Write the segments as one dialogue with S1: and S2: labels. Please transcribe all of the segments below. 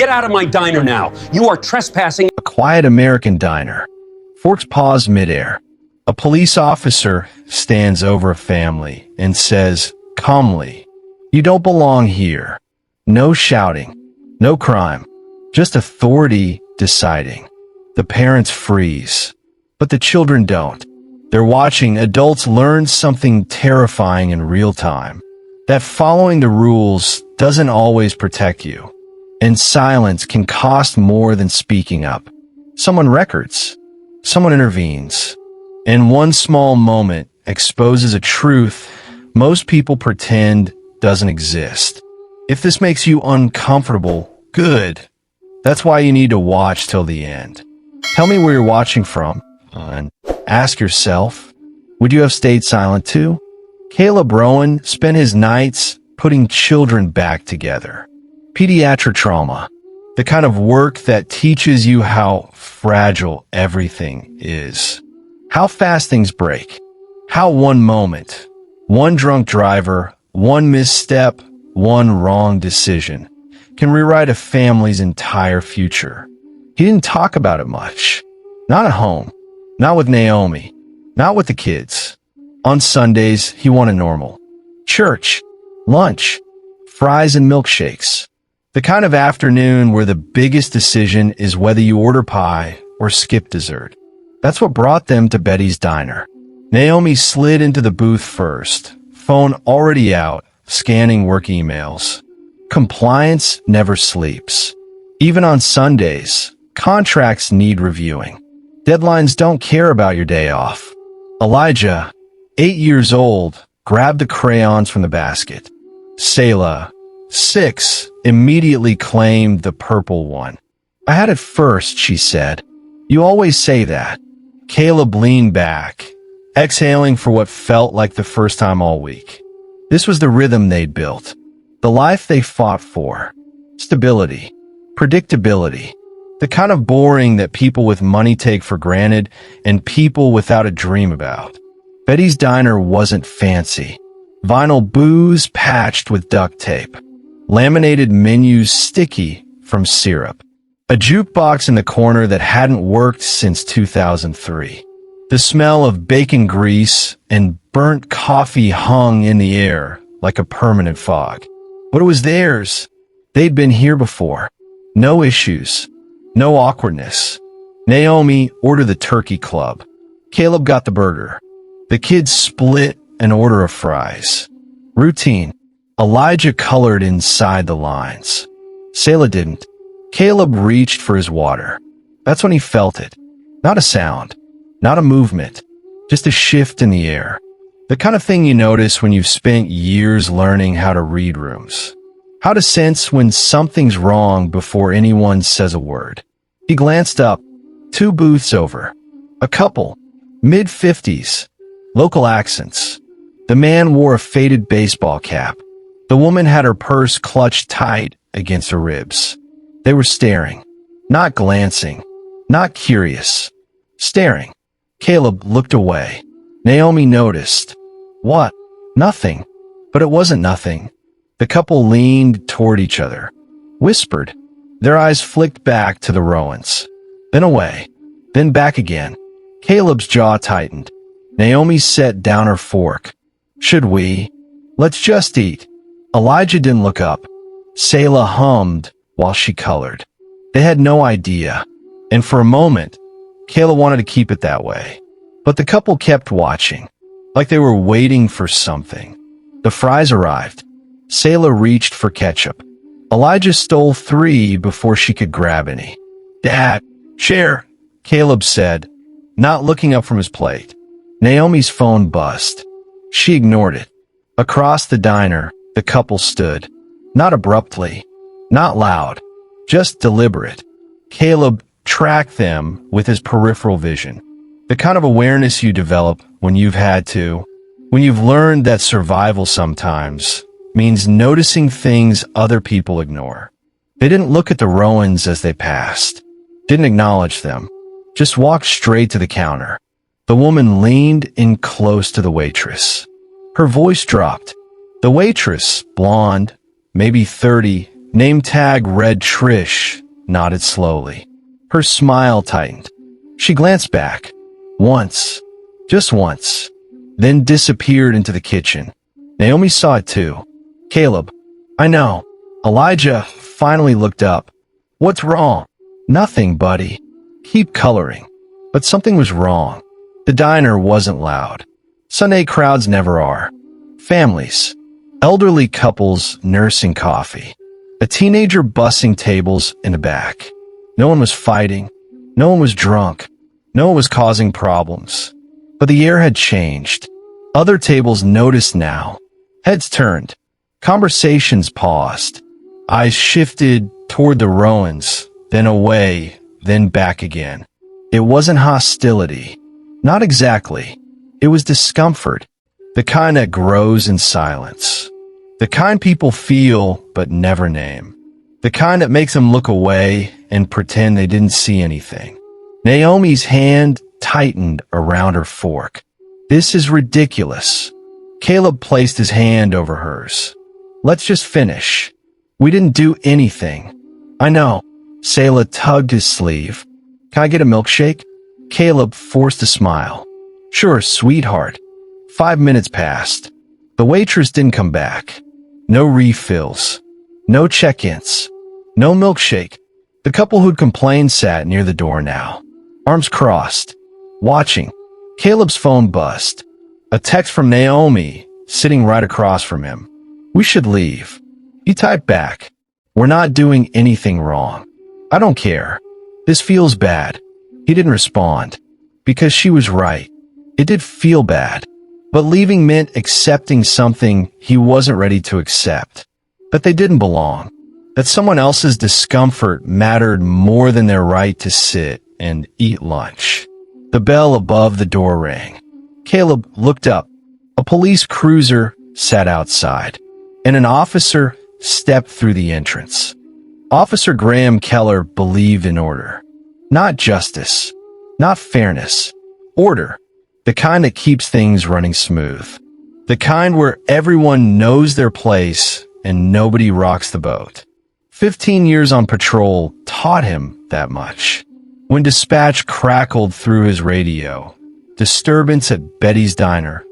S1: Get out of my diner now. You are trespassing.
S2: A quiet American diner. Forks pause midair. A police officer stands over a family and says calmly, "You don't belong here." No shouting, no crime, just authority deciding. The parents freeze, but the children don't. They're watching adults learn something terrifying in real time. That following the rules doesn't always protect you. And silence can cost more than speaking up. Someone records. Someone intervenes. And one small moment exposes a truth most people pretend doesn't exist. If this makes you uncomfortable, good. That's why you need to watch till the end. Tell me where you're watching from, and ask yourself, would you have stayed silent too? Caleb Rowan spent his nights putting children back together. Pediatric trauma, the kind of work that teaches you how fragile everything is. How fast things break. How one moment, one drunk driver, one misstep, one wrong decision can rewrite a family's entire future. He didn't talk about it much. Not at home. Not with Naomi. Not with the kids. On Sundays, he wanted normal. Church. Lunch. Fries and milkshakes. The kind of afternoon where the biggest decision is whether you order pie or skip dessert. That's what brought them to Betty's Diner. Naomi slid into the booth first, phone already out, scanning work emails. Compliance never sleeps. Even on Sundays, contracts need reviewing. Deadlines don't care about your day off. Elijah, 8 years old, grabbed the crayons from the basket. Selah, 6, immediately claimed the purple one. "I had it first," she said. "You always say that." Caleb leaned back, exhaling for what felt like the first time all week. This was the rhythm they'd built, the life they fought for. Stability, predictability, the kind of boring that people with money take for granted and people without a dream about. Betty's Diner wasn't fancy. Vinyl booze patched with duct tape. Laminated menus sticky from syrup. A jukebox in the corner that hadn't worked since 2003. The smell of bacon grease and burnt coffee hung in the air like a permanent fog. But it was theirs. They'd been here before. No issues. No awkwardness. Naomi ordered the turkey club. Caleb got the burger. The kids split an order of fries. Routine. Elijah colored inside the lines. Selah didn't. Caleb reached for his water. That's when he felt it. Not a sound. Not a movement. Just a shift in the air. The kind of thing you notice when you've spent years learning how to read rooms. How to sense when something's wrong before anyone says a word. He glanced up. 2 booths over. A couple. Mid-50s. Local accents. The man wore a faded baseball cap. The woman had her purse clutched tight against her ribs. They were staring. Not glancing. Not curious. Staring. Caleb looked away. Naomi noticed. What? Nothing. But it wasn't nothing. The couple leaned toward each other. Whispered. Their eyes flicked back to the Rowans. Then away. Then back again. Caleb's jaw tightened. Naomi set down her fork. Should we? Let's just eat. Elijah didn't look up. Selah hummed while she colored. They had no idea. And for a moment, Caleb wanted to keep it that way. But the couple kept watching, like they were waiting for something. The fries arrived. Selah reached for ketchup. Elijah stole 3 before she could grab any. Dad, share, Caleb said, not looking up from his plate. Naomi's phone buzzed. She ignored it. Across the diner, the couple stood. Not abruptly, not loud, just deliberate. Caleb tracked them with his peripheral vision. The kind of awareness you develop when you've learned that survival sometimes means noticing things other people ignore. They didn't look at the Rowans as they passed, didn't acknowledge them, just walked straight to the counter. The woman leaned in close to the waitress. Her voice dropped. The waitress, blonde, maybe 30, Name tag read Trish, nodded slowly. Her smile tightened. She glanced back. Once. Just once. Then disappeared into the kitchen. Naomi saw it too. Caleb. I know. Elijah finally looked up. What's wrong? Nothing, buddy. Keep coloring. But something was wrong. The diner wasn't loud. Sunday crowds never are. Families. Elderly couples nursing coffee. A teenager bussing tables in the back. No one was fighting. No one was drunk. No one was causing problems. But the air had changed. Other tables noticed now. Heads turned. Conversations paused. Eyes shifted toward the Rowans, then away, then back again. It wasn't hostility. Not exactly. It was discomfort. The kind that grows in silence. The kind people feel but never name. The kind that makes them look away and pretend they didn't see anything. Naomi's hand tightened around her fork. This is ridiculous. Caleb placed his hand over hers. Let's just finish. We didn't do anything. I know. Selah tugged his sleeve. Can I get a milkshake? Caleb forced a smile. Sure, sweetheart. 5 minutes passed. The waitress didn't come back. No refills. No check-ins. No milkshake. The couple who'd complained sat near the door now. Arms crossed. Watching. Caleb's phone buzzed. A text from Naomi, sitting right across from him. We should leave. He typed back. We're not doing anything wrong. I don't care. This feels bad. He didn't respond. Because she was right. It did feel bad. But leaving meant accepting something he wasn't ready to accept. That they didn't belong. That someone else's discomfort mattered more than their right to sit and eat lunch. The bell above the door rang. Caleb looked up. A police cruiser sat outside, and an officer stepped through the entrance. Officer Graham Keller believed in order. Not justice. Not fairness. Order. The kind that keeps things running smooth. The kind where everyone knows their place and nobody rocks the boat. 15 years on patrol taught him that much. When dispatch crackled through his radio, disturbance at Betty's Diner,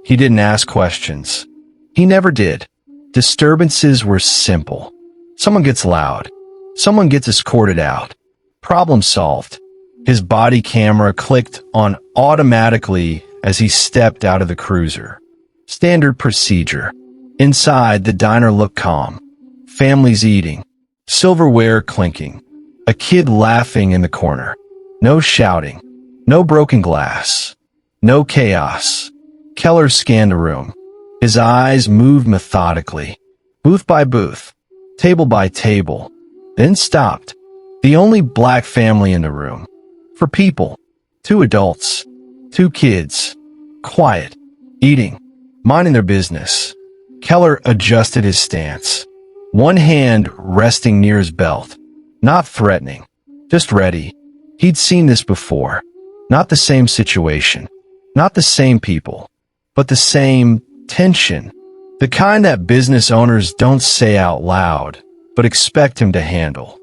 S2: he didn't ask questions. He never did. Disturbances were simple. Someone gets loud. Someone gets escorted out. Problem solved. His body camera clicked on automatically as he stepped out of the cruiser. Standard procedure. Inside, the diner looked calm. Families eating. Silverware clinking. A kid laughing in the corner. No shouting. No broken glass. No chaos. Keller scanned the room. His eyes moved methodically. Booth by booth. Table by table. Then stopped. The only black family in the room. For people. 2 adults. 2 kids. Quiet. Eating. Minding their business. Keller adjusted his stance. One hand resting near his belt. Not threatening. Just ready. He'd seen this before. Not the same situation. Not the same people. But the same tension. The kind that business owners don't say out loud, but expect him to handle.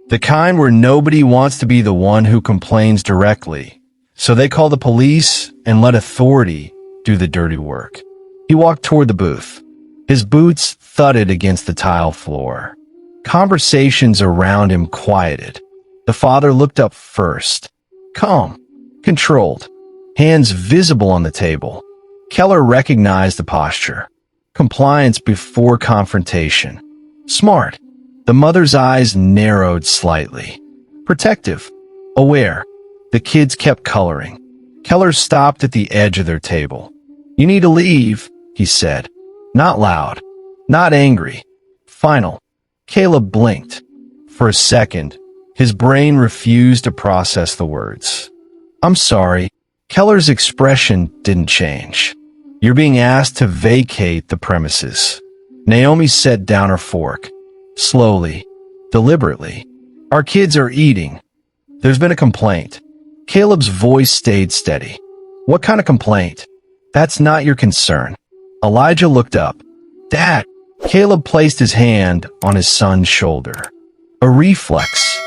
S2: The kind where nobody wants to be the one who complains directly, so they call the police and let authority do the dirty work. He walked toward the booth. His boots thudded against the tile floor. Conversations around him quieted. The father looked up first. Calm. Controlled. Hands visible on the table. Keller recognized the posture. Compliance before confrontation. Smart. The mother's eyes narrowed slightly. Protective. Aware. The kids kept coloring. Keller stopped at the edge of their table. You need to leave, he said. Not loud. Not angry. Final. Caleb blinked. For a second, his brain refused to process the words. I'm sorry. Keller's expression didn't change. You're being asked to vacate the premises. Naomi set down her fork. Slowly. Deliberately. Our kids are eating. There's been a complaint. Caleb's voice stayed steady. What kind of complaint? That's not your concern. Elijah looked up. Dad, Caleb placed his hand on his son's shoulder. A reflex.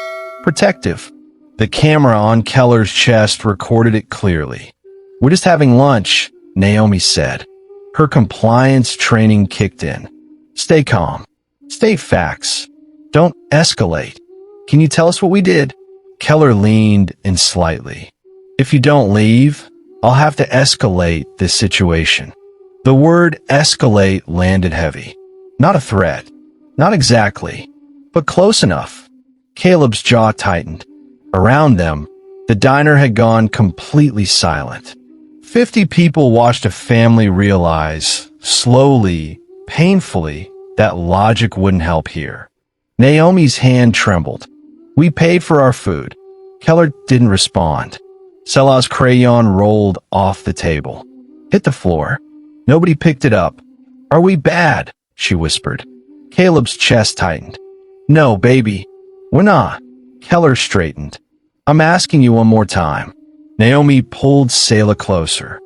S2: Protective. The camera on Keller's chest recorded it clearly. "We're just having lunch," Naomi said. Her compliance training kicked in. "Stay calm. State facts. Don't escalate. Can you tell us what we did?" Keller leaned in slightly. "If you don't leave, I'll have to escalate this situation." The word escalate landed heavy. Not a threat. Not exactly. But close enough. Caleb's jaw tightened. Around them, the diner had gone completely silent. 50 people watched a family realize, slowly, painfully, that logic wouldn't help here. Naomi's hand trembled. "We paid for our food." Keller didn't respond. Selah's crayon rolled off the table. Hit the floor. Nobody picked it up. "Are we bad?" she whispered. Caleb's chest tightened. "No, baby. We're not." Keller straightened. "I'm asking you one more time." Naomi pulled Selah closer.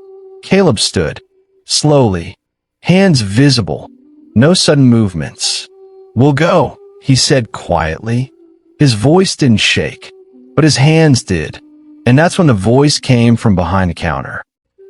S2: Caleb stood. Slowly. Hands visible. No sudden movements. "We'll go," he said quietly. His voice didn't shake, but his hands did. And that's when the voice came from behind the counter.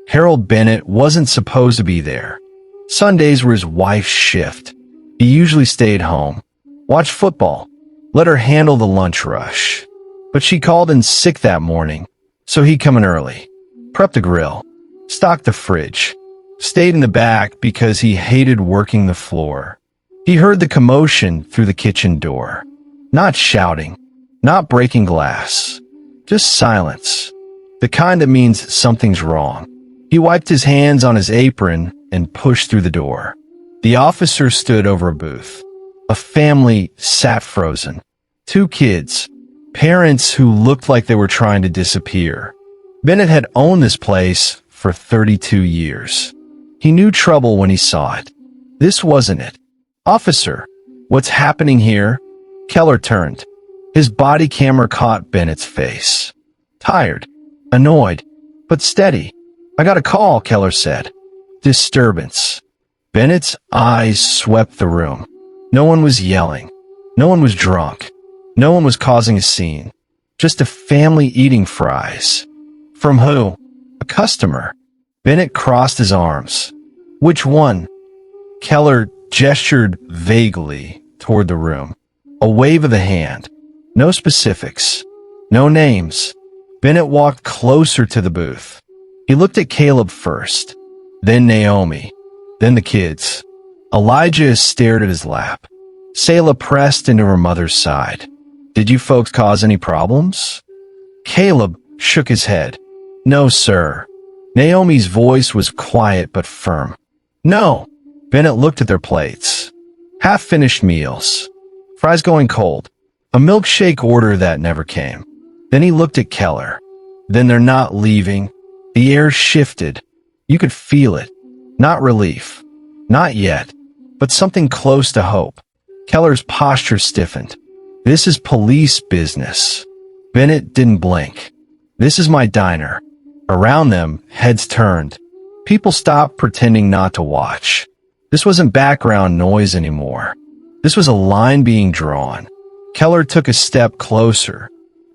S2: Harold Bennett wasn't supposed to be there. Sundays were his wife's shift. He usually stayed home, watched football, let her handle the lunch rush. But she called in sick that morning, so he'd come in early, prepped the grill, stocked the fridge, stayed in the back because he hated working the floor. He heard the commotion through the kitchen door. Not shouting, not breaking glass, just silence. The kind that means something's wrong. He wiped his hands on his apron and pushed through the door. The officer stood over a booth. A family sat frozen. 2 kids, parents who looked like they were trying to disappear. Bennett had owned this place for 32 years. He knew trouble when he saw it. This wasn't it. "Officer, what's happening here?" Keller turned. His body camera caught Bennett's face. Tired, annoyed, but steady. "I got a call," Keller said. "Disturbance." Bennett's eyes swept the room. No one was yelling. No one was drunk. No one was causing a scene. Just a family eating fries. "From who?" "A customer." Bennett crossed his arms. "Which one?" Keller gestured vaguely toward the room. A wave of the hand. No specifics. No names. Bennett walked closer to the booth. He looked at Caleb first, then Naomi, then the kids. Elijah stared at his lap. Selah pressed into her mother's side. "Did you folks cause any problems?" Caleb shook his head. "No, sir." Naomi's voice was quiet but firm. "No." Bennett looked at their plates. Half-finished meals. Fries going cold. A milkshake order that never came. Then he looked at Keller. "Then they're not leaving." The air shifted. You could feel it. Not relief. Not yet. But something close to hope. Keller's posture stiffened. "This is police business." Bennett didn't blink. "This is my diner." Around them, heads turned. People stopped pretending not to watch. This wasn't background noise anymore. This was a line being drawn. Keller took a step closer.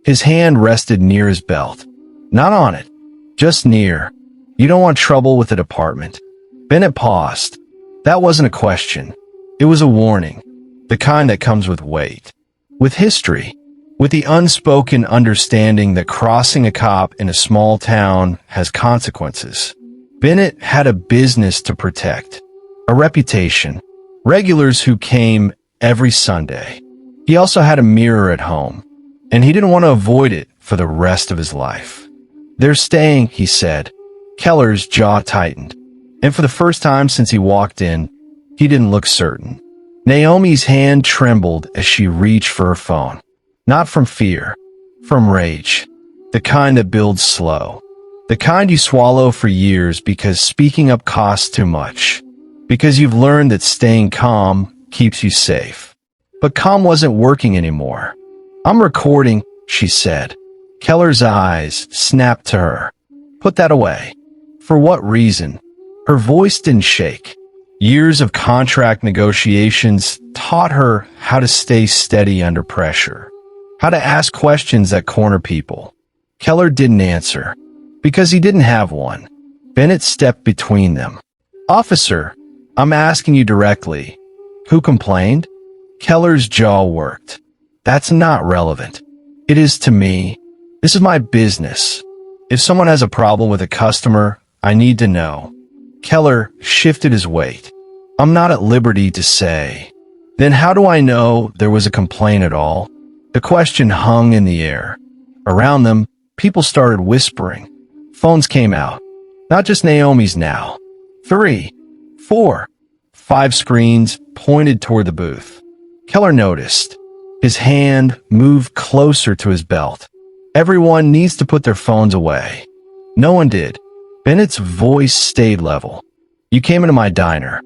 S2: His hand rested near his belt. Not on it. Just near. "You don't want trouble with the department." Bennett paused. That wasn't a question. It was a warning. The kind that comes with weight. With history. With the unspoken understanding that crossing a cop in a small town has consequences. Bennett had a business to protect. A reputation. Regulars who came every Sunday. He also had a mirror at home. And he didn't want to avoid it for the rest of his life. "They're staying," he said. Keller's jaw tightened. And for the first time since he walked in, he didn't look certain. Naomi's hand trembled as she reached for her phone. Not from fear, from rage. The kind that builds slow. The kind you swallow for years because speaking up costs too much. Because you've learned that staying calm keeps you safe. But calm wasn't working anymore. "I'm recording," she said. Keller's eyes snapped to her. "Put that away." "For what reason?" Her voice didn't shake. Years of contract negotiations taught her how to stay steady under pressure, how to ask questions that corner people. Keller didn't answer because he didn't have one. Bennett stepped between them. "Officer, I'm asking you directly. Who complained?" Keller's jaw worked. "That's not relevant. It is to me. This is my business. If someone has a problem with a customer, I need to know." Keller shifted his weight. "I'm not at liberty to say." "Then how do I know there was a complaint at all?" The question hung in the air. Around them, people started whispering. Phones came out. Not just Naomi's now. 3, 4, 5 screens pointed toward the booth. Keller noticed. His hand moved closer to his belt. "Everyone needs to put their phones away." No one did. Bennett's voice stayed level. "You came into my diner,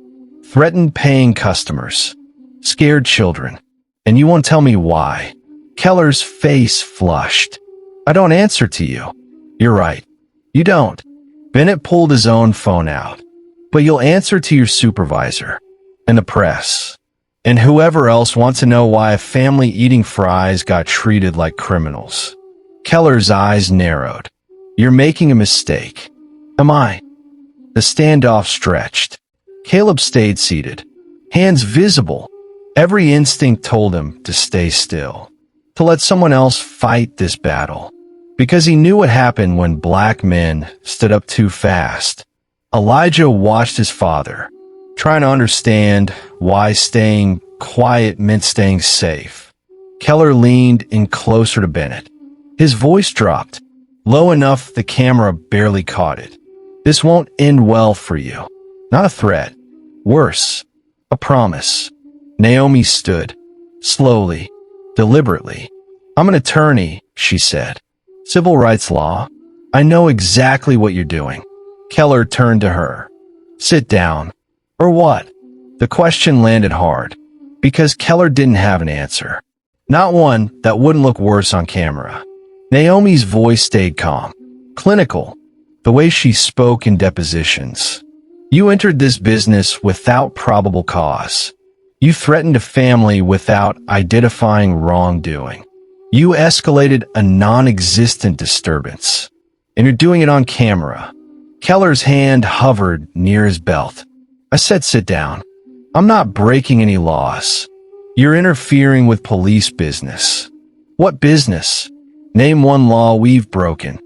S2: threatened paying customers, scared children, and you won't tell me why." Keller's face flushed. "I don't answer to you." "You're right. You don't." Bennett pulled his own phone out. "But you'll answer to your supervisor, and the press, and whoever else wants to know why a family eating fries got treated like criminals." Keller's eyes narrowed. "You're making a mistake." "Am I?" The standoff stretched. Caleb stayed seated, hands visible. Every instinct told him to stay still, to let someone else fight this battle, because he knew what happened when black men stood up too fast. Elijah watched his father, trying to understand why staying quiet meant staying safe. Keller leaned in closer to Bennett. His voice dropped, low enough the camera barely caught it. "This won't end well for you." Not a threat. Worse, a promise. Naomi stood, slowly, deliberately. "I'm an attorney," she said. "Civil rights law. I know exactly what you're doing." Keller turned to her. "Sit down." "Or what?" The question landed hard, because Keller didn't have an answer. Not one that wouldn't look worse on camera. Naomi's voice stayed calm, clinical, the way she spoke in depositions. "You entered this business without probable cause. You threatened a family without identifying wrongdoing. You escalated a non-existent disturbance, and you're doing it on camera." Keller's hand hovered near his belt. "I said sit down. I'm not breaking any laws. You're interfering with police business." "What business? Name one law we've broken."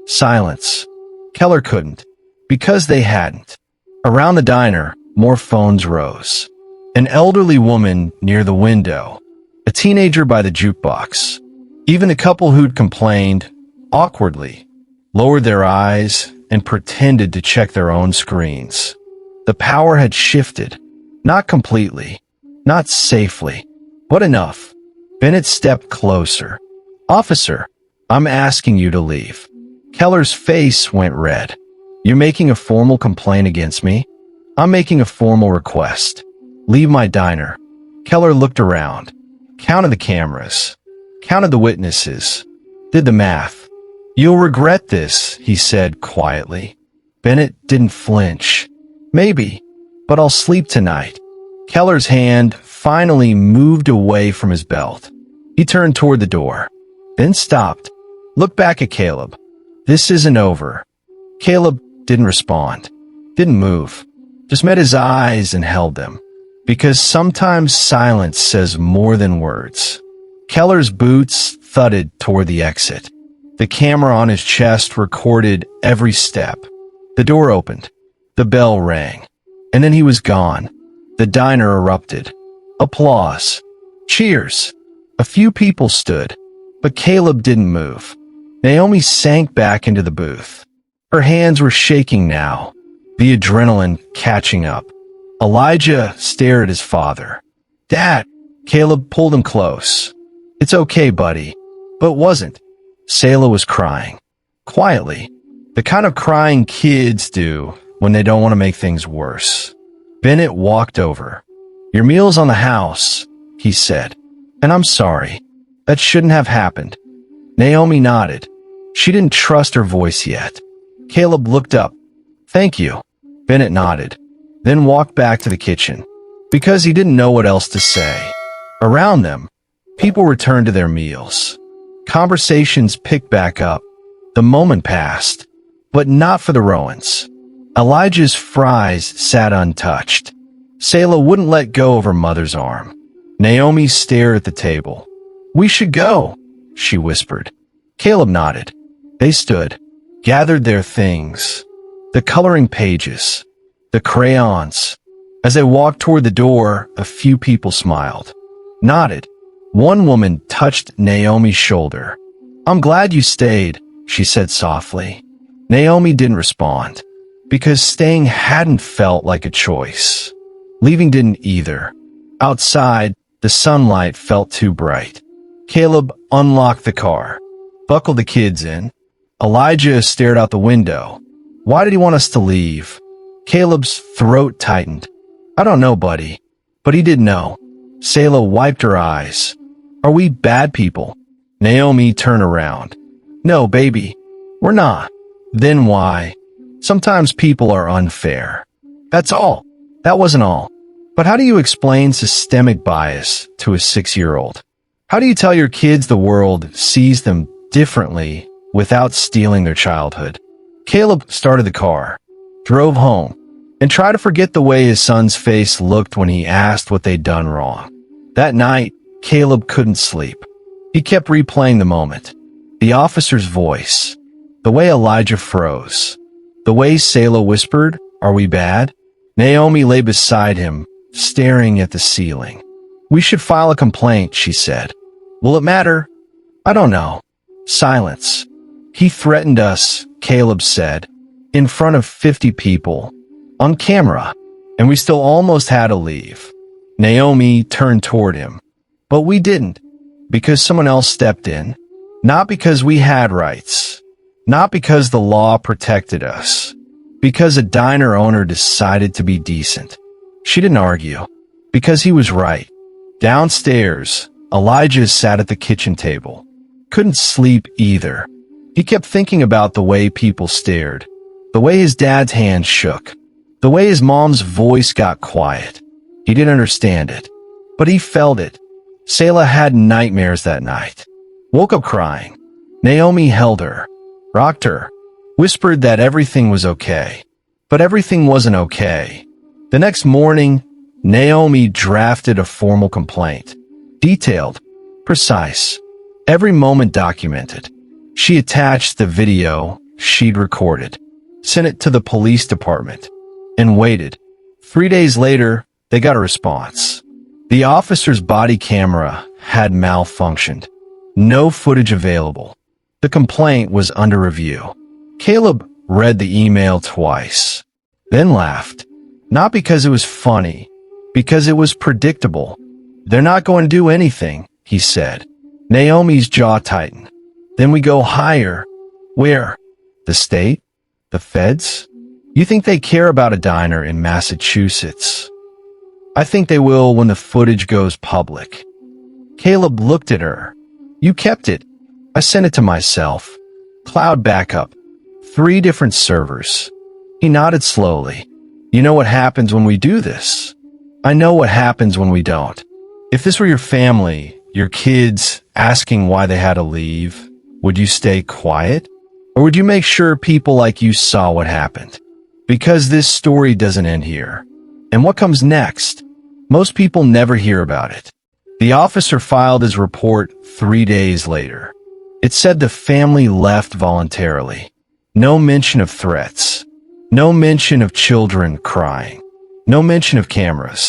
S2: Silence. Keller couldn't, because they hadn't. Around the diner, more phones rose. An elderly woman near the window, a teenager by the jukebox. Even the couple who'd complained, awkwardly, lowered their eyes and pretended to check their own screens. The power had shifted. Not completely, not safely, but enough. Bennett stepped closer. "Officer, I'm asking you to leave." Keller's face went red. "You're making a formal complaint against me?" "I'm making a formal request. Leave my diner." Keller looked around, counted the cameras, counted the witnesses, did the math. "You'll regret this," he said quietly. Bennett didn't flinch. "Maybe, but I'll sleep tonight." Keller's hand finally moved away from his belt. He turned toward the door, then stopped, looked back at Caleb. "This isn't over." Caleb didn't respond, didn't move, just met his eyes and held them. Because sometimes silence says more than words. Keller's boots thudded toward the exit. The camera on his chest recorded every step. The door opened. The bell rang. And then he was gone. The diner erupted. Applause. Cheers. A few people stood, but Caleb didn't move. Naomi sank back into the booth. Her hands were shaking now, the adrenaline catching up. Elijah stared at his father. "Dad!" Caleb pulled him close. "It's okay, buddy." But it wasn't. Selah was crying. Quietly. The kind of crying kids do when they don't want to make things worse. Bennett walked over. "Your meal's on the house," he said. "And I'm sorry. That shouldn't have happened." Naomi nodded. She didn't trust her voice yet. Caleb looked up. "Thank you." Bennett nodded. then walked back to the kitchen, because he didn't know what else to say. Around them, people returned to their meals. Conversations picked back up. The moment passed, but not for the Rowans. Elijah's fries sat untouched. Selah wouldn't let go of her mother's arm. Naomi stared at the table. "We should go," she whispered. Caleb nodded. They stood, gathered their things, the coloring pages, the crayons. As they walked toward the door, a few people smiled, nodded. One woman touched Naomi's shoulder. "I'm glad you stayed," she said softly. Naomi didn't respond, because staying hadn't felt like a choice. Leaving didn't either. Outside, the sunlight felt too bright. Caleb unlocked the car, buckled the kids in. Elijah stared out the window. Why did he want us to leave? Caleb's throat tightened. "I don't know, buddy." But he did know. Selah wiped her eyes. "Are we bad people?" Naomi turned around. "No, baby, we're not." "Then why?" "Sometimes people are unfair." That's all. That wasn't all. But how do you explain systemic bias to a 6-year-old? How do you tell your kids the world sees them differently without stealing their childhood? Caleb started the car, drove home, and tried to forget the way his son's face looked when he asked what they'd done wrong. That night, Caleb couldn't sleep. He kept replaying the moment. The officer's voice. The way Elijah froze. The way Selah whispered, "Are we bad?" Naomi lay beside him, staring at the ceiling. "We should file a complaint," she said. "Will it matter?" "I don't know." Silence. "He threatened us," Caleb said, "in front of 50 people, on camera, and we still almost had to leave." Naomi turned toward him. "But we didn't, because someone else stepped in. Not because we had rights. Not because the law protected us. Because a diner owner decided to be decent." She didn't argue, because he was right. Downstairs, Elijah sat at the kitchen table. Couldn't sleep either. He kept thinking about the way people stared, the way his dad's hand shook, the way his mom's voice got quiet. He didn't understand it, but he felt it. Selah had nightmares that night. Woke up crying. Naomi held her, rocked her, whispered that everything was okay. But everything wasn't okay. The next morning, Naomi drafted a formal complaint. Detailed, precise, every moment documented. She attached the video she'd recorded, sent it to the police department, and waited. 3 days later, they got a response. The officer's body camera had malfunctioned. No footage available. The complaint was under review. Caleb read the email twice, then laughed. Not because it was funny, because it was predictable. "They're not going to do anything," he said. Naomi's jaw tightened. "Then we go higher." "Where? The state? The feds? You think they care about a diner in Massachusetts?" "I think they will when the footage goes public." Caleb looked at her. "You kept it." "I sent it to myself. Cloud backup. 3 different servers." He nodded slowly. "You know what happens when we do this?" "I know what happens when we don't. If this were your family, your kids, asking why they had to leave, would you stay quiet? Or would you make sure people like you saw what happened? Because this story doesn't end here. And what comes next? Most people never hear about it. The officer filed his report 3 days later. It said the family left voluntarily. No mention of threats. No mention of children crying. No mention of cameras.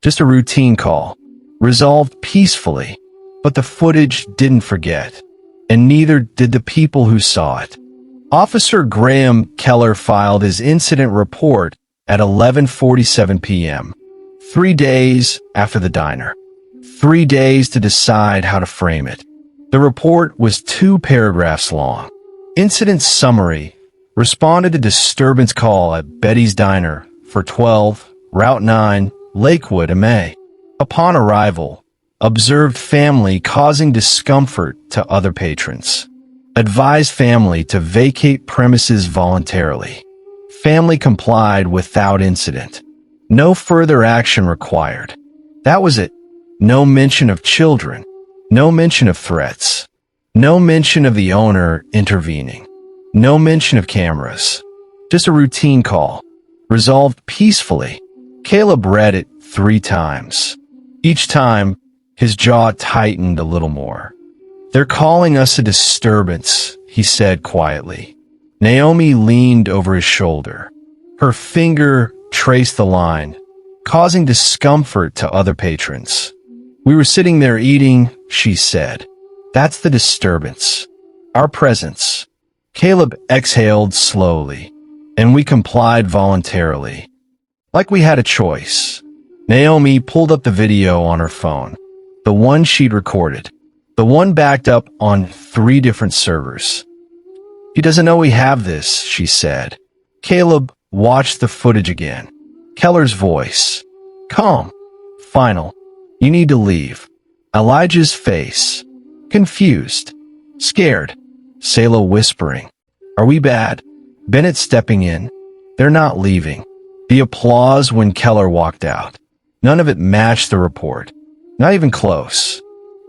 S2: Just a routine call, resolved peacefully. But the footage didn't forget, and neither did the people who saw it. Officer Graham Keller filed his incident report at 11:47 p.m., 3 days after the diner. 3 days to decide how to frame it. The report was 2 paragraphs long. Incident summary: responded to disturbance call at Betty's Diner for 12, Route 9, Lakewood, MA. Upon arrival, observed family causing discomfort to other patrons. Advised family to vacate premises voluntarily. Family complied without incident. No further action required. That was it. No mention of children. No mention of threats. No mention of the owner intervening. No mention of cameras. Just a routine call. Resolved peacefully. Caleb read it 3 times. Each time, his jaw tightened a little more. "They're calling us a disturbance," he said quietly. Naomi leaned over his shoulder. Her finger traced the line, causing discomfort to other patrons. "We were sitting there eating," she said. "That's the disturbance. Our presence." Caleb exhaled slowly, and we complied voluntarily. Like we had a choice. Naomi pulled up the video on her phone, the one she'd recorded, the one backed up on 3 different servers. "He doesn't know we have this," she said. Caleb watched the footage again. Keller's voice. Calm. Final. "You need to leave." Elijah's face. Confused. Scared. Selah whispering. "Are we bad?" Bennett stepping in. "They're not leaving." The applause when Keller walked out. None of it matched the report. Not even close.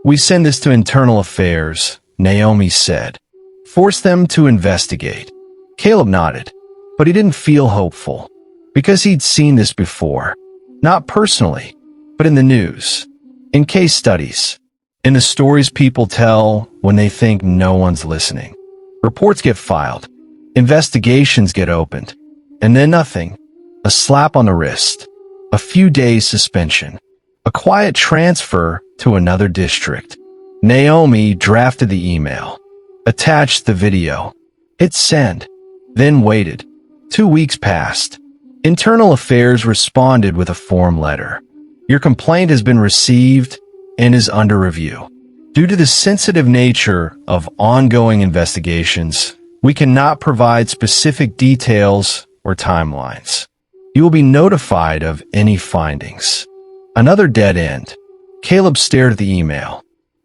S2: "We send this to Internal Affairs," Naomi said. "Force them to investigate." Caleb nodded, but he didn't feel hopeful, because he'd seen this before. Not personally, but in the news, in case studies, in the stories people tell when they think no one's listening. Reports get filed, investigations get opened, and then nothing. A slap on the wrist, a few days suspension, a quiet transfer to another district. Naomi drafted the email, attached the video, hit send, then waited. 2 weeks passed. Internal Affairs responded with a form letter. "Your complaint has been received and is under review. Due to the sensitive nature of ongoing investigations, we cannot provide specific details or timelines. You will be notified of any findings." Another dead end. Caleb stared at the email.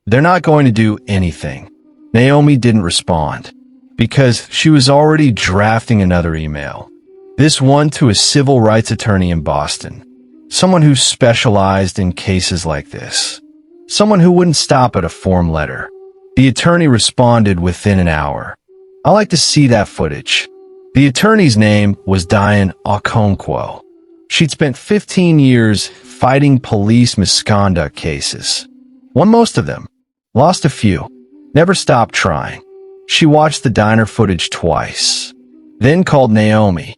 S2: "They're not going to do anything." Naomi didn't respond, because she was already drafting another email. This one to a civil rights attorney in Boston. Someone who specialized in cases like this. Someone who wouldn't stop at a form letter. The attorney responded within an hour. "I'd like to see that footage." The attorney's name was Diane Okonkwo. She'd spent 15 years fighting police misconduct cases. Won most of them. Lost a few. Never stopped trying. She watched the diner footage twice. Then called Naomi.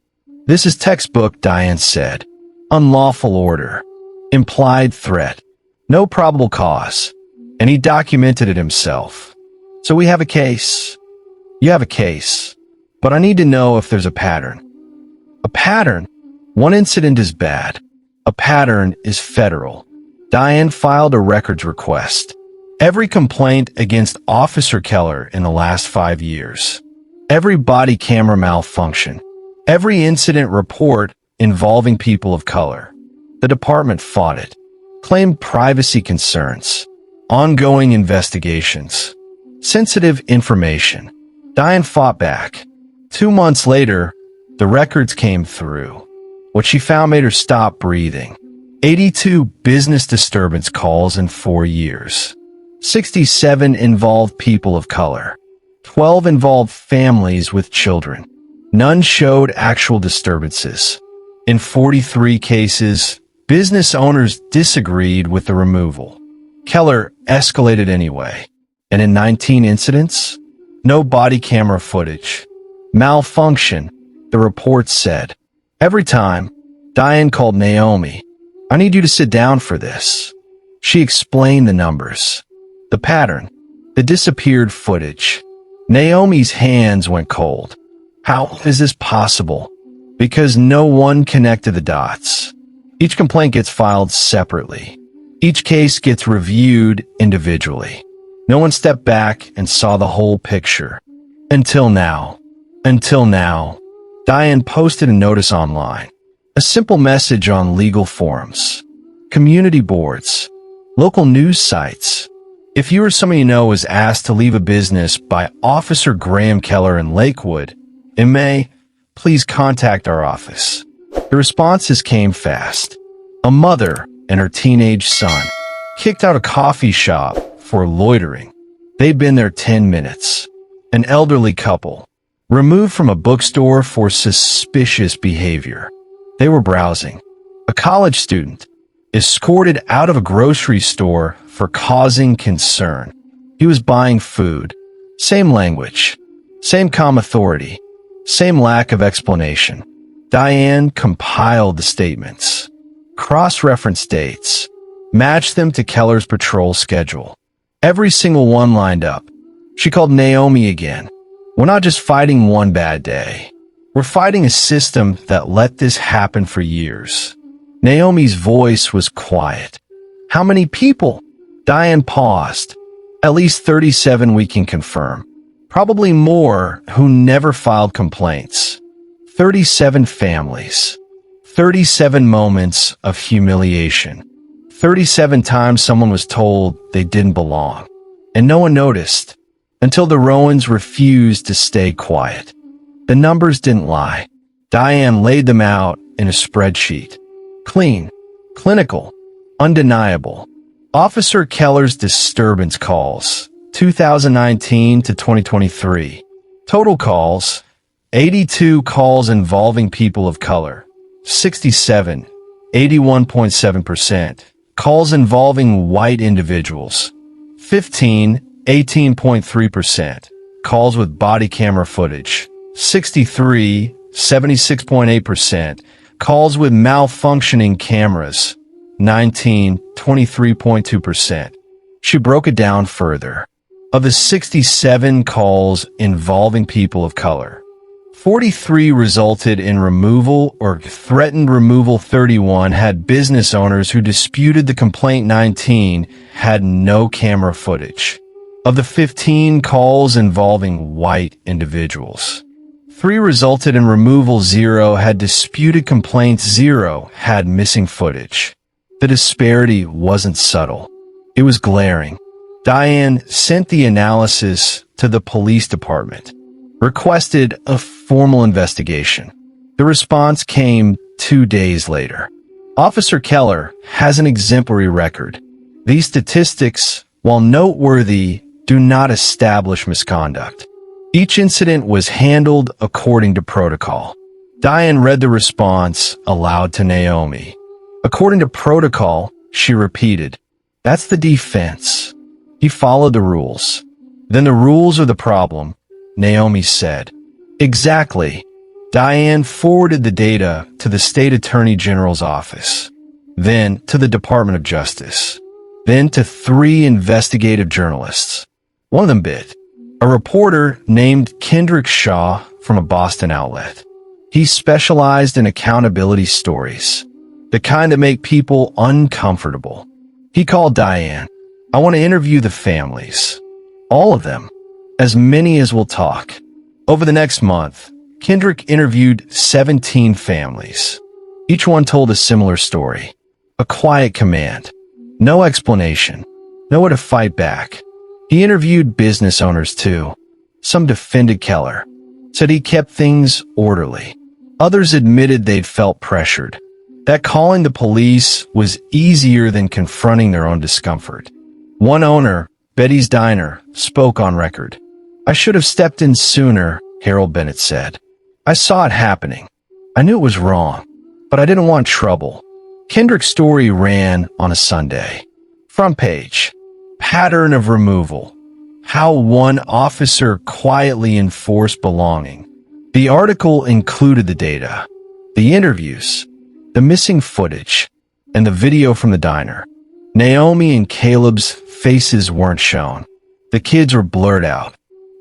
S2: "This is textbook," Diane said. "Unlawful order. Implied threat. No probable cause." And he documented it himself. "So we have a case." "You have a case. But I need to know if there's a pattern." "A pattern? One incident is bad. A pattern is federal." Diane filed a records request. Every complaint against Officer Keller in the last 5 years. Every body camera malfunction. Every incident report involving people of color. The department fought it. Claimed privacy concerns. Ongoing investigations. Sensitive information. Diane fought back. 2 months later, the records came through. What she found made her stop breathing. 82 business disturbance calls in 4 years. 67 involved people of color. 12 involved families with children. None showed actual disturbances. In 43 cases, business owners disagreed with the removal. Keller escalated anyway. And in 19 incidents, no body camera footage. Malfunction, the report said. Every time, Diane called Naomi. "I need you to sit down for this." She explained the numbers, the pattern, the disappeared footage. Naomi's hands went cold. How is this possible? Because no one connected the dots. Each complaint gets filed separately. Each case gets reviewed individually. No one stepped back and saw the whole picture. Until now. Until now. Diane posted a notice online. A simple message on legal forums. Community boards. Local news sites. If you or someone you know is asked to leave a business by Officer Graham Keller in Lakewood in May, please contact our office. The responses came fast. A mother and her teenage son kicked out a coffee shop for loitering. They'd been there 10 minutes. An elderly couple removed from a bookstore for suspicious behavior. They were browsing. A college student escorted out of a grocery store for causing concern. He was buying food. Same language, same calm authority, same lack of explanation. Diane compiled the statements, cross-referenced dates, matched them to Keller's patrol schedule. Every single one lined up. She called Naomi again. We're not just fighting one bad day. We're fighting a system that let this happen for years. Naomi's voice was quiet. How many people? Diane paused. At least 37 we can confirm. Probably more who never filed complaints. 37 families. 37 moments of humiliation. 37 times someone was told they didn't belong. And no one noticed until the Rowans refused to stay quiet. The numbers didn't lie. Diane laid them out in a spreadsheet. Clean, clinical, undeniable. Officer Keller's disturbance calls, 2019 to 2023. Total calls, 82 calls involving people of color, 67, 81.7%. Calls involving white individuals, 15, 18.3%. Calls with body camera footage, 63, 76.8%. Calls with malfunctioning cameras, 19, 23.2%. She broke it down further. Of the 67 calls involving people of color, 43 resulted in removal or threatened removal. 31 had business owners who disputed the complaint. 19 had no camera footage. Of the 15 calls involving white individuals, 3 resulted in removal. 0 had disputed complaints. 0 had missing footage. The disparity wasn't subtle. It was glaring. Diane sent the analysis to the police department, requested a formal investigation. The response came 2 days later. Officer Keller has an exemplary record. These statistics, while noteworthy, do not establish misconduct. Each incident was handled according to protocol. Diane read the response aloud to Naomi. According to protocol, she repeated, "That's the defense. He followed the rules." "Then the rules are the problem," Naomi said. "Exactly." Diane forwarded the data to the State Attorney General's office, then to the Department of Justice, then to 3 investigative journalists. One of them bit. A reporter named Kendrick Shaw from a Boston outlet. He specialized in accountability stories, the kind that make people uncomfortable. He called Diane. "I want to interview the families. All of them. As many as will talk." Over the next month, Kendrick interviewed 17 families. Each one told a similar story. A quiet command. No explanation. Nowhere to fight back. He interviewed business owners too. Some defended Keller, said he kept things orderly. Others admitted they'd felt pressured, that calling the police was easier than confronting their own discomfort. One owner, Betty's Diner, spoke on record. "I should have stepped in sooner," Harold Bennett said. "I saw it happening. I knew it was wrong, but I didn't want trouble." Kendrick's story ran on a Sunday. Front page. Pattern of removal. How one officer quietly enforced belonging. The article included the data, the interviews, the missing footage, and the video from the diner. Naomi and Caleb's faces weren't shown. The kids were blurred out,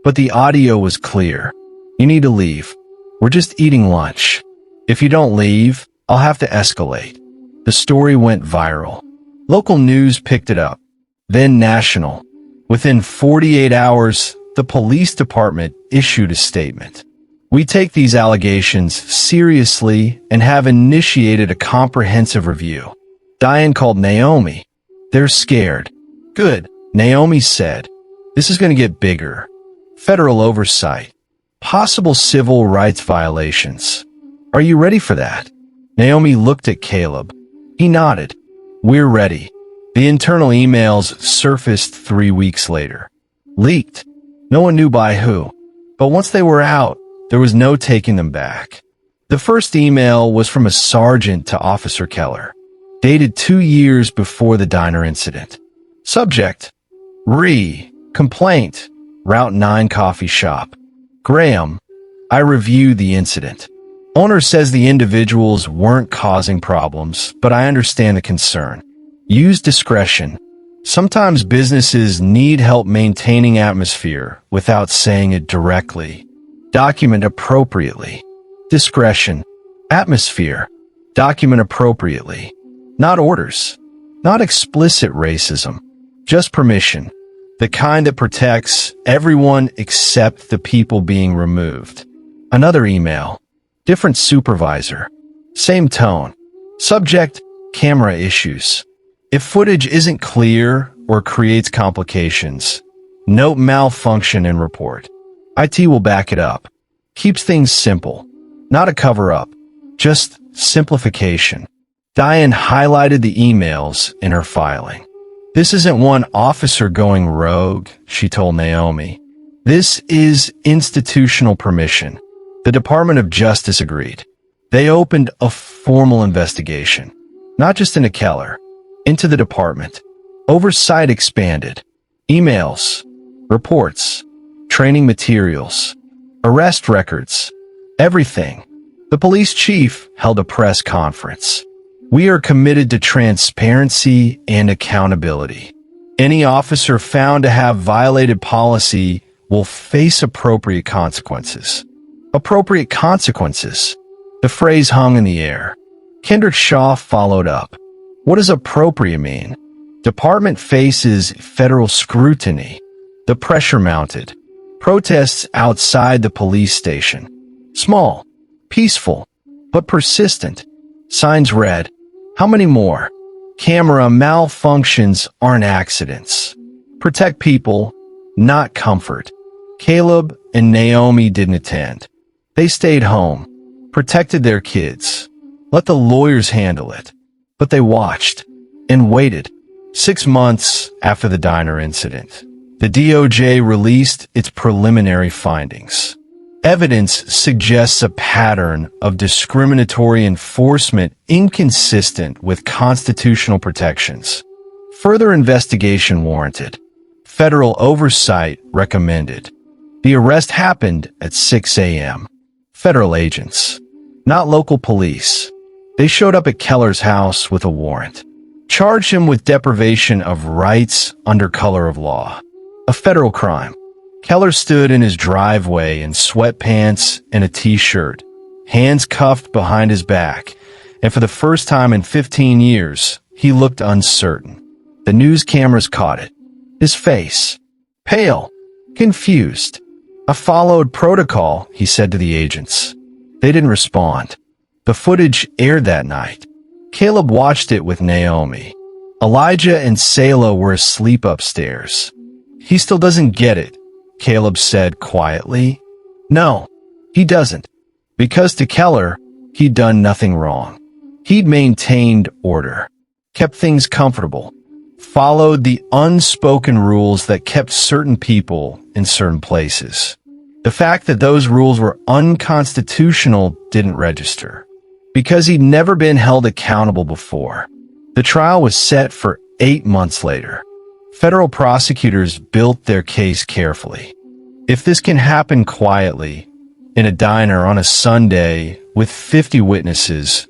S2: but the audio was clear. "You need to leave. We're just eating lunch. If you don't leave, I'll have to escalate." The story went viral. Local news picked it up, then national. Within 48 hours, the police department issued a statement. "We take these allegations seriously and have initiated a comprehensive review." Diane called Naomi. "They're scared." "Good," Naomi said. "This is going to get bigger. Federal oversight. Possible civil rights violations. Are you ready for that?" Naomi looked at Caleb. He nodded. We're ready. The internal emails surfaced 3 weeks later. Leaked. No one knew by who. But once they were out, there was no taking them back. The first email was from a sergeant to Officer Keller, dated 2 years before the diner incident. Subject: Complaint, Route 9 Coffee Shop. Graham, I reviewed the incident. Owner says the individuals weren't causing problems, but I understand the concern. Use discretion. Sometimes businesses need help maintaining atmosphere without saying it directly. Document appropriately. Discretion. Atmosphere. Document appropriately. Not orders. Not explicit racism. Just permission. The kind that protects everyone except the people being removed. Another email. Different supervisor. Same tone. Subject: camera issues. If footage isn't clear or creates complications, note malfunction and report. IT will back it up. Keeps things simple. Not a cover-up. Just simplification. Diane highlighted the emails in her filing. This isn't one officer going rogue, she told Naomi. This is institutional permission. The Department of Justice agreed. They opened a formal investigation, not just into Keller, into the department. Oversight expanded. Emails, reports, training materials, arrest records, everything. The police chief held a press conference. We are committed to transparency and accountability. Any officer found to have violated policy will face appropriate consequences. Appropriate consequences. The phrase hung in the air. Kendrick Shaw followed up. What does appropriate mean? Department faces federal scrutiny. The pressure mounted. Protests outside the police station. Small, peaceful, but persistent. Signs read, how many more? Camera malfunctions aren't accidents. Protect people, not comfort. Caleb and Naomi didn't attend. They stayed home, protected their kids, let the lawyers handle it. But they watched and waited. 6 months after the diner incident, the DOJ released its preliminary findings. Evidence suggests a pattern of discriminatory enforcement inconsistent with constitutional protections. Further investigation warranted. Federal oversight recommended. The arrest happened at 6 a.m. Federal agents, not local police. They showed up at Keller's house with a warrant. Charged him with deprivation of rights under color of law. A federal crime. Keller stood in his driveway in sweatpants and a t-shirt, hands cuffed behind his back, and for the first time in 15 years, he looked uncertain. The news cameras caught it. His face. Pale. Confused. I followed protocol, he said to the agents. They didn't respond. The footage aired that night. Caleb watched it with Naomi. Elijah and Selah were asleep upstairs. He still doesn't get it, Caleb said quietly. No, he doesn't. Because to Keller, he'd done nothing wrong. He'd maintained order, kept things comfortable, followed the unspoken rules that kept certain people in certain places. The fact that those rules were unconstitutional didn't register, because he'd never been held accountable before. The trial was set for 8 months later. Federal prosecutors built their case carefully. If this can happen quietly, in a diner on a Sunday with 50 witnesses,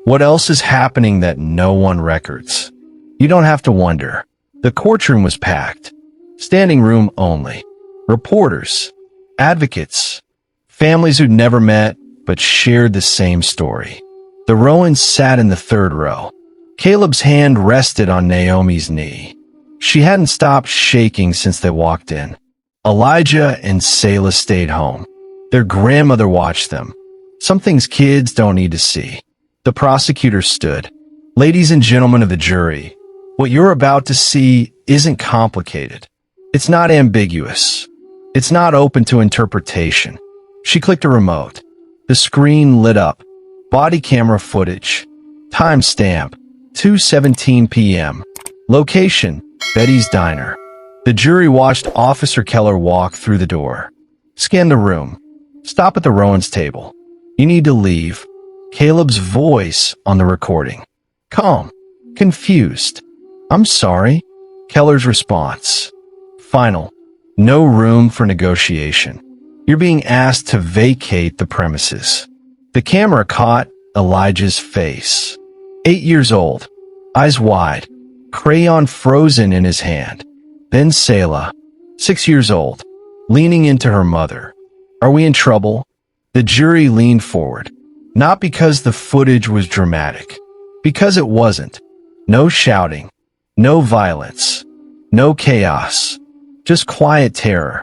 S2: what else is happening that no one records? You don't have to wonder. The courtroom was packed. Standing room only. Reporters, advocates, families who'd never met but shared the same story. The Rowans sat in the third row. Caleb's hand rested on Naomi's knee. She hadn't stopped shaking since they walked in. Elijah and Selah stayed home. Their grandmother watched them. Some things kids don't need to see. The prosecutor stood. Ladies and gentlemen of the jury, what you're about to see isn't complicated. It's not ambiguous. It's not open to interpretation. She clicked a remote. The screen lit up. Body camera footage. Timestamp 2:17 p.m. Location: Betty's Diner. The jury watched Officer Keller walk through the door. Scan the room. Stop at the Rowan's table. You need to leave. Caleb's voice on the recording. Calm. Confused. I'm sorry. Keller's response. Final. No room for negotiation. You're being asked to vacate the premises. The camera caught Elijah's face. 8 years old. Eyes wide. Crayon frozen in his hand. Then Selah, 6 years old, leaning into her mother. Are we in trouble? The jury leaned forward. Not because the footage was dramatic. Because it wasn't. No shouting. No violence. No chaos. Just quiet terror.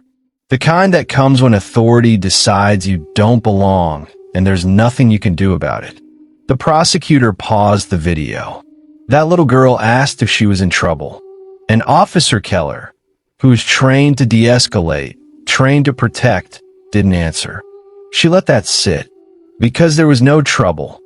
S2: The kind that comes when authority decides you don't belong and there's nothing you can do about it. The prosecutor paused the video. That little girl asked if she was in trouble. And Officer Keller, who was trained to de-escalate, trained to protect, didn't answer. She let that sit. Because there was no trouble.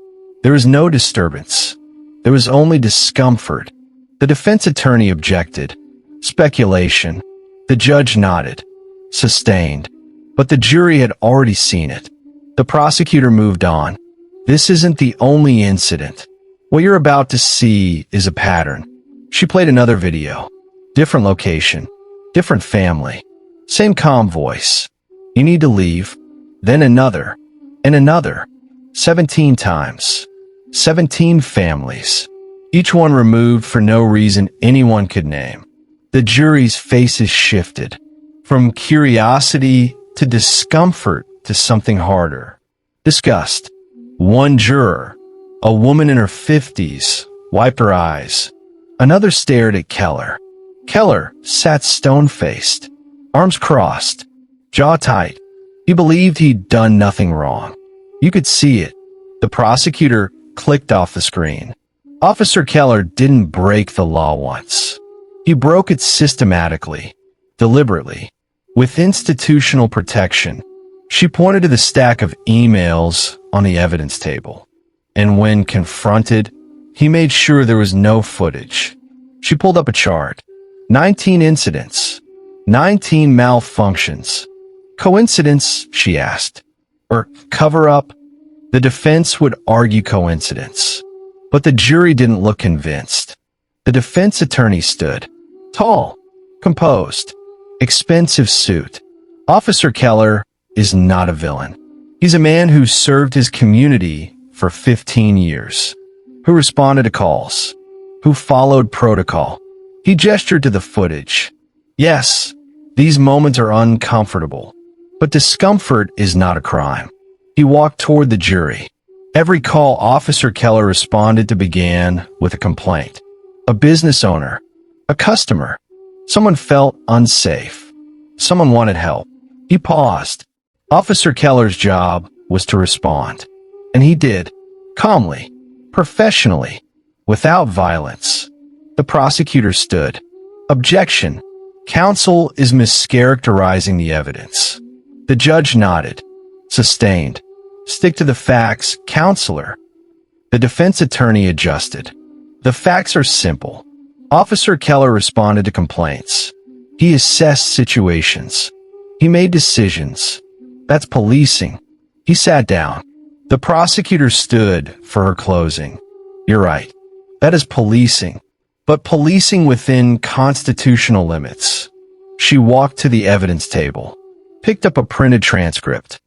S2: There was no disturbance. There was only discomfort. The defense attorney objected. Speculation. The judge nodded. Sustained. But the jury had already seen it. The prosecutor moved on. This isn't the only incident. What you're about to see is a pattern. She played another video. Different location. Different family. Same calm voice. You need to leave. Then another. And another. 17 times. 17 families. Each one removed for no reason anyone could name. The jury's faces shifted. From curiosity to discomfort to something harder. Disgust. One juror, a woman in her 50s, wiped her eyes. Another stared at Keller. Keller sat stone-faced, arms crossed, jaw tight. He believed he'd done nothing wrong. You could see it. The prosecutor clicked off the screen. Officer Keller didn't break the law once. He broke it systematically, deliberately, with institutional protection. She pointed to the stack of emails on the evidence table. And when confronted, he made sure there was no footage. She pulled up a chart. 19 incidents. 19 malfunctions. Coincidence, she asked. Or cover-up? The defense would argue coincidence. But the jury didn't look convinced. The defense attorney stood. Tall. Composed. Expensive suit. Officer Keller is not a villain. He's a man who served his community for 15 years, who responded to calls, who followed protocol. He gestured to the footage. Yes, these moments are uncomfortable, but discomfort is not a crime. He walked toward the jury. Every call Officer Keller responded to began with a complaint. A business owner, a customer, someone felt unsafe, someone wanted help. He paused. Officer Keller's job was to respond, and he did, calmly, professionally, without violence. The prosecutor stood. Objection. Counsel is mischaracterizing the evidence. The judge nodded. Sustained. Stick to the facts, counselor. The defense attorney adjusted. The facts are simple. Officer Keller responded to complaints. He assessed situations. He made decisions. That's policing. He sat down. The prosecutor stood for her closing. You're right. That is policing. But policing within constitutional limits. She walked to the evidence table. Picked up a printed transcript.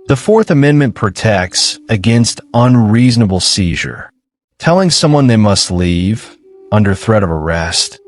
S2: The Fourth Amendment protects against unreasonable seizure. Telling someone they must leave, under threat of arrest,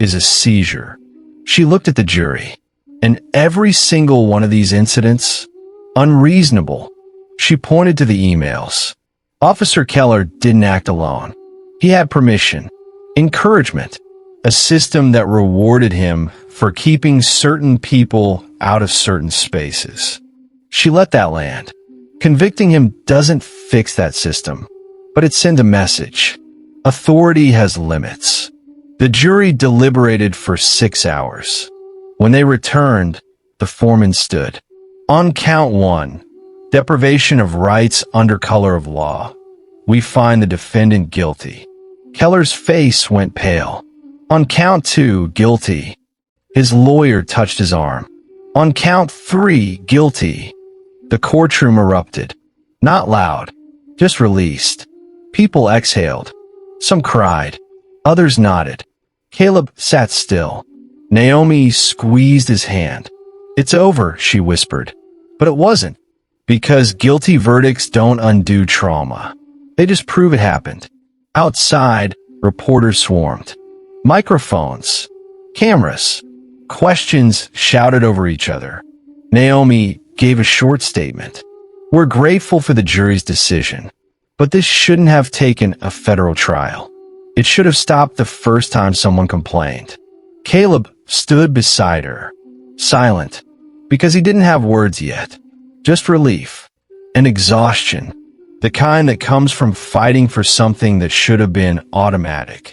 S2: is a seizure. She looked at the jury. And every single one of these incidents, unreasonable. She pointed to the emails. Officer Keller didn't act alone. He had permission, encouragement, a system that rewarded him for keeping certain people out of certain spaces. She let that land. Convicting him doesn't fix that system, but it sends a message. Authority has limits. The jury deliberated for 6 hours. When they returned, the foreman stood. On count 1, deprivation of rights under color of law, we find the defendant guilty. Keller's face went pale. On count 2, guilty. His lawyer touched his arm. On count 3, guilty. The courtroom erupted. Not loud, just released. People exhaled. Some cried. Others nodded. Caleb sat still. Naomi squeezed his hand. "It's over," she whispered. But it wasn't, because guilty verdicts don't undo trauma. They just prove it happened. Outside, reporters swarmed. Microphones, cameras, questions shouted over each other. Naomi gave a short statement. "We're grateful for the jury's decision, but this shouldn't have taken a federal trial. It should have stopped the first time someone complained." Caleb stood beside her, silent, because he didn't have words yet. Just relief and exhaustion, the kind that comes from fighting for something that should have been automatic.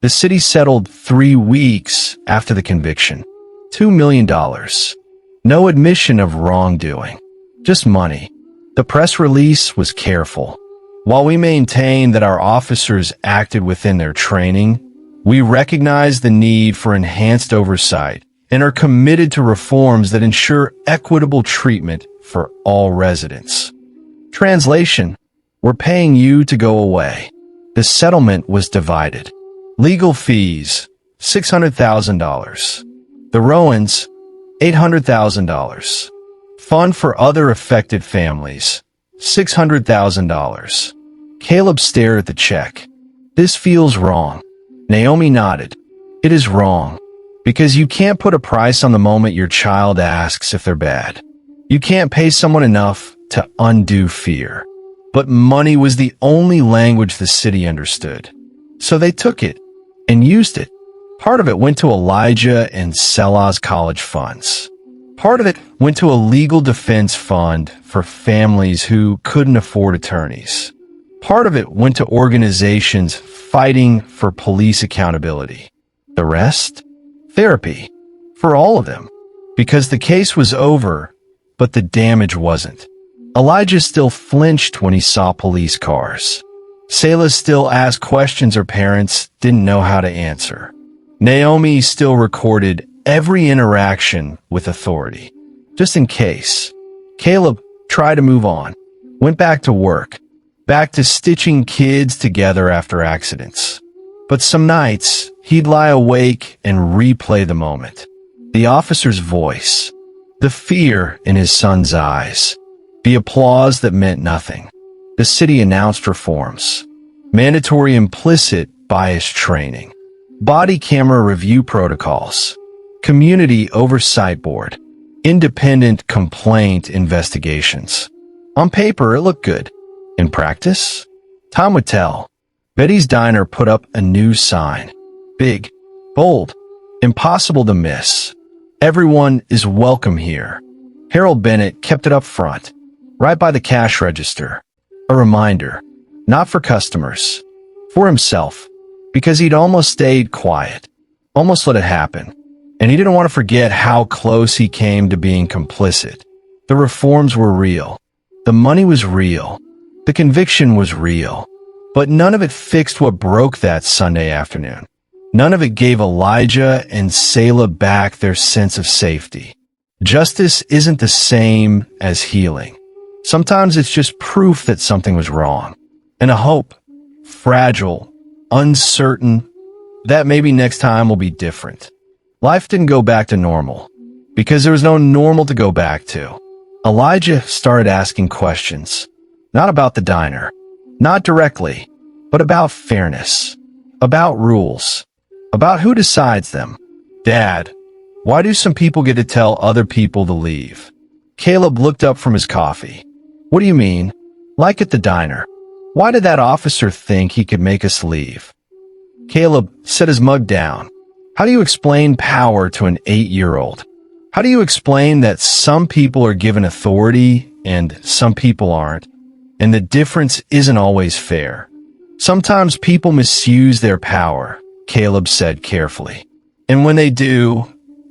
S2: The city settled 3 weeks after the conviction. $2 million. No admission of wrongdoing, just money. The press release was careful. While we maintain that our officers acted within their training, we recognize the need for enhanced oversight and are committed to reforms that ensure equitable treatment for all residents. Translation: we're paying you to go away. The settlement was divided. Legal fees, $600,000. The Rowans, $800,000. Fund for other affected families, $600,000. Caleb stared at the check. "This feels wrong." Naomi nodded. "It is wrong, because you can't put a price on the moment your child asks if they're bad. You can't pay someone enough to undo fear." But money was the only language the city understood. So they took it and used it. Part of it went to Elijah and Selah's college funds. Part of it went to a legal defense fund for families who couldn't afford attorneys. Part of it went to organizations fighting for police accountability. The rest? Therapy. For all of them. Because the case was over, but the damage wasn't. Elijah still flinched when he saw police cars. Selah still asked questions her parents didn't know how to answer. Naomi still recorded every interaction with authority, just in case. Caleb tried to move on, went back to work, back to stitching kids together after accidents. But some nights, he'd lie awake and replay the moment. The officer's voice, the fear in his son's eyes, the applause that meant nothing. The city announced reforms, mandatory implicit bias training, body camera review protocols, community oversight board, independent complaint investigations. On paper, it looked good. In practice, time would tell. Betty's Diner put up a new sign. Big, bold, impossible to miss. "Everyone is welcome here." Harold Bennett kept it up front, right by the cash register. A reminder, not for customers, for himself, because he'd almost stayed quiet, almost let it happen, and he didn't want to forget how close he came to being complicit. The reforms were real. The money was real. The conviction was real. But none of it fixed what broke that Sunday afternoon. None of it gave Elijah and Selah back their sense of safety. Justice isn't the same as healing. Sometimes it's just proof that something was wrong. And a hope, fragile, uncertain, that maybe next time will be different. Life didn't go back to normal, because there was no normal to go back to. Elijah started asking questions, not about the diner, not directly, but about fairness, about rules, about who decides them. "Dad, why do some people get to tell other people to leave?" Caleb looked up from his coffee. "What do you mean? Like at the diner. Why did that officer think he could make us leave?" Caleb set his mug down. "How do you explain power to an 8-year-old? How do you explain that some people are given authority and some people aren't? And the difference isn't always fair. Sometimes people misuse their power," Caleb said carefully. "And when they do,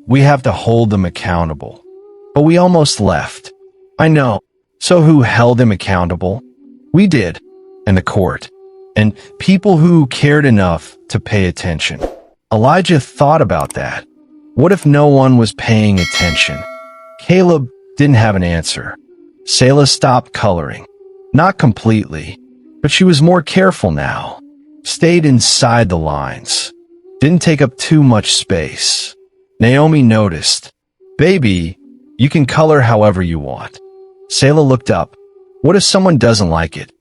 S2: we have to hold them accountable." But we almost left. "I know. So who held him accountable?" "We did. And the court. and people who cared enough to pay attention. Elijah thought about that. What if no one was paying attention? Caleb didn't have an answer. Selah stopped coloring. Not completely, but she was more careful now. Stayed inside the lines. Didn't take up too much space. Naomi noticed. Baby, you can color however you want. Selah looked up. What if someone doesn't like it?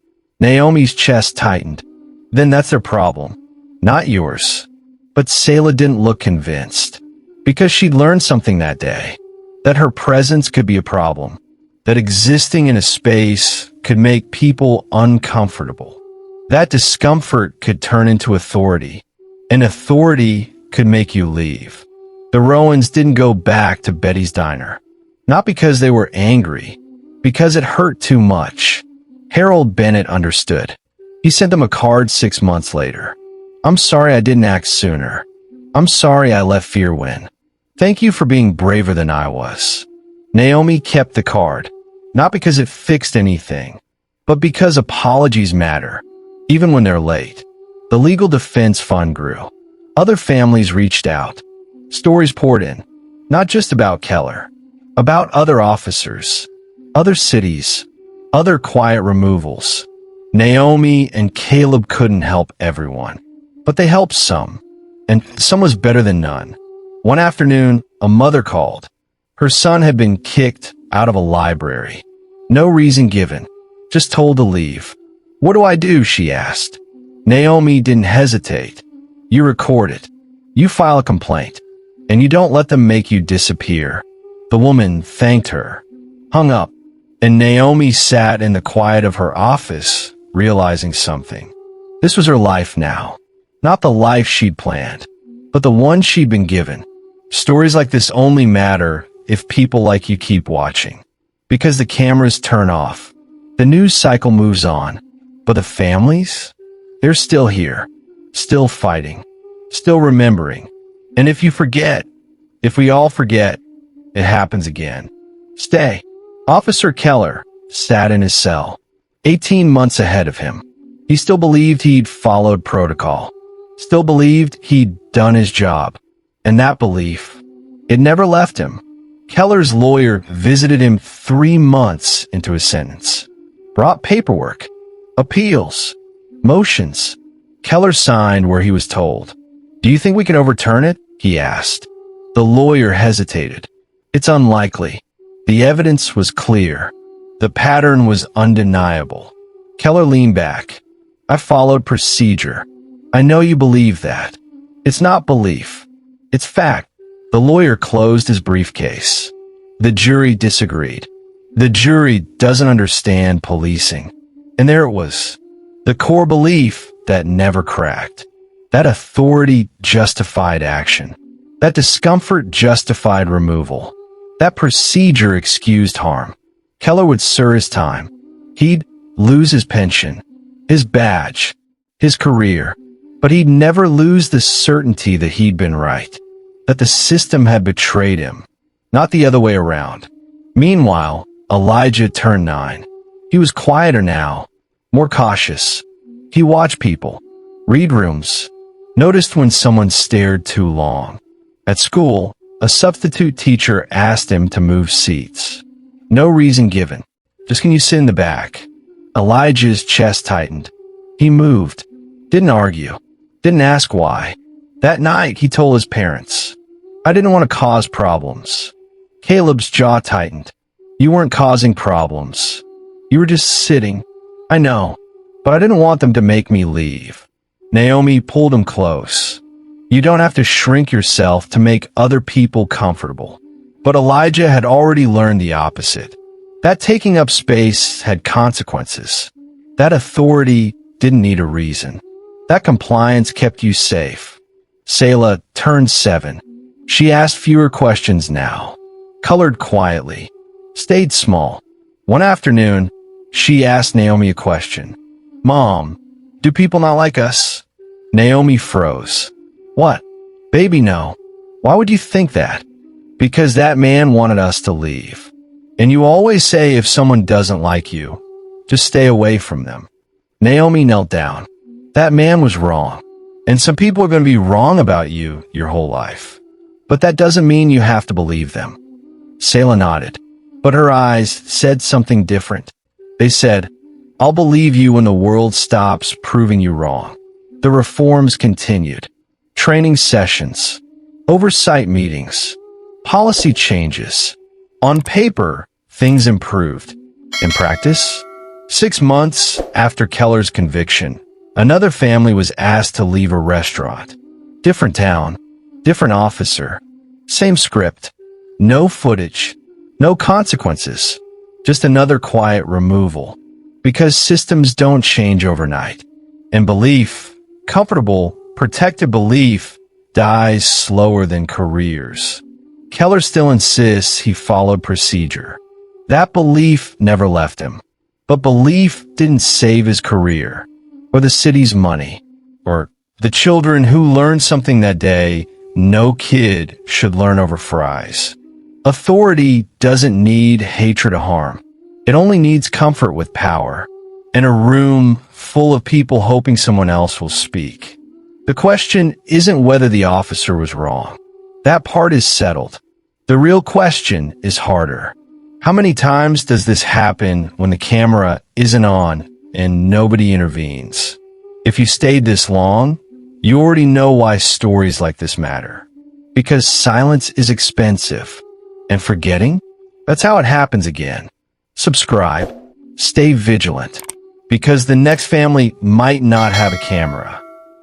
S2: Naomi's chest tightened. Then that's their problem, not yours. But Selah didn't look convinced. Because she'd learned something that day. That her presence could be a problem. That existing in a space could make people uncomfortable. That discomfort could turn into authority. And authority could make you leave. The Rowans didn't go back to Betty's diner. Not because they were angry. Because it hurt too much. Harold Bennett understood. He sent them a card 6 months later. I'm sorry I didn't act sooner. I'm sorry I let fear win. Thank you for being braver than I was. Naomi kept the card. Not because it fixed anything, but because apologies matter, even when they're late. The legal defense fund grew. Other families reached out. Stories poured in. Not just about Keller. About other officers. Other cities. Other quiet removals. Naomi and Caleb couldn't help everyone. But they helped some. And some was better than none. One afternoon, a mother called. Her son had been kicked out of a library. No reason given. Just told to leave. What do I do? She asked. Naomi didn't hesitate. You record it. You file a complaint. And you don't let them make you disappear. The woman thanked her. Hung up. And Naomi sat in the quiet of her office, realizing something. This was her life now. Not the life she'd planned, but the one she'd been given. Stories like this only matter if people like you keep watching. Because the cameras turn off. The news cycle moves on. But the families? They're still here. Still fighting. Still remembering. And if you forget, if we all forget, it happens again. Stay. Officer Keller sat in his cell, 18 months ahead of him. He still believed he'd followed protocol. Still believed he'd done his job. And that belief, it never left him. Keller's lawyer visited him 3 months into his sentence. Brought paperwork, appeals, motions. Keller signed where he was told. Do you think we can overturn it? He asked. The lawyer hesitated. It's unlikely. The evidence was clear. The pattern was undeniable. Keller leaned back. I followed procedure. I know you believe that. It's not belief. It's fact. The lawyer closed his briefcase. The jury disagreed. The jury doesn't understand policing. And there it was. The core belief that never cracked. That authority justified action. That discomfort justified removal. That procedure excused harm. Keller would serve his time. He'd lose his pension, his badge, his career. But he'd never lose the certainty that he'd been right. That the system had betrayed him. Not the other way around. Meanwhile, Elijah turned 9. He was quieter now. More cautious. He watched people. Read rooms. Noticed when someone stared too long. At school, a substitute teacher asked him to move seats. No reason given. Just can you sit in the back? Elijah's chest tightened. He moved. Didn't argue. Didn't ask why. That night, he told his parents, I didn't want to cause problems. Caleb's jaw tightened. You weren't causing problems. You were just sitting. I know, but I didn't want them to make me leave. Naomi pulled him close. You don't have to shrink yourself to make other people comfortable. But Elijah had already learned the opposite. That taking up space had consequences. That authority didn't need a reason. That compliance kept you safe. Selah turned 7. She asked fewer questions now. Colored quietly. Stayed small. One afternoon, she asked Naomi a question. Mom, do people not like us? Naomi froze. What? Baby, no. Why would you think that? Because that man wanted us to leave. And you always say if someone doesn't like you, just stay away from them. Naomi knelt down. That man was wrong. And some people are going to be wrong about you your whole life. But that doesn't mean you have to believe them. Selah nodded, but her eyes said something different. They said, I'll believe you when the world stops proving you wrong. The reforms continued. Training sessions, oversight meetings, policy changes. On paper, things improved. In practice, 6 months after Keller's conviction, another family was asked to leave a restaurant. Different town, different officer, same script, no footage, no consequences, just another quiet removal. Because systems don't change overnight. And belief, comfortable, protected belief, dies slower than careers. Keller still insists he followed procedure. That belief never left him. But belief didn't save his career, or the city's money, or the children who learned something that day no kid should learn over fries. Authority doesn't need hatred or harm. It only needs comfort with power, and a room full of people hoping someone else will speak. The question isn't whether the officer was wrong. That part is settled. The real question is harder. How many times does this happen when the camera isn't on and nobody intervenes? If you stayed this long, you already know why stories like this matter. Because silence is expensive. And forgetting? That's how it happens again. Subscribe. Stay vigilant. Because the next family might not have a camera,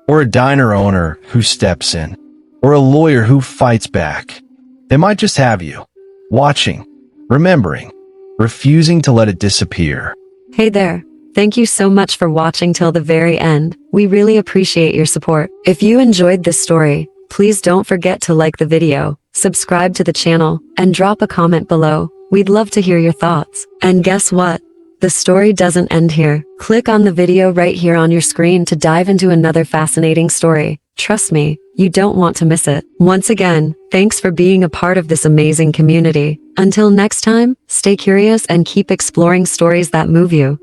S2: or a diner owner who steps in, or a lawyer who fights back. They might just have you, watching, remembering, refusing to let it disappear.
S3: Hey there. Thank you so much for watching till the very end. We really appreciate your support. If you enjoyed this story, please don't forget to like the video, subscribe to the channel, and drop a comment below. We'd love to hear your thoughts. And guess what? The story doesn't end here. Click on the video right here on your screen to dive into another fascinating story. Trust me, you don't want to miss it. Once again, thanks for being a part of this amazing community. Until next time, stay curious and keep exploring stories that move you.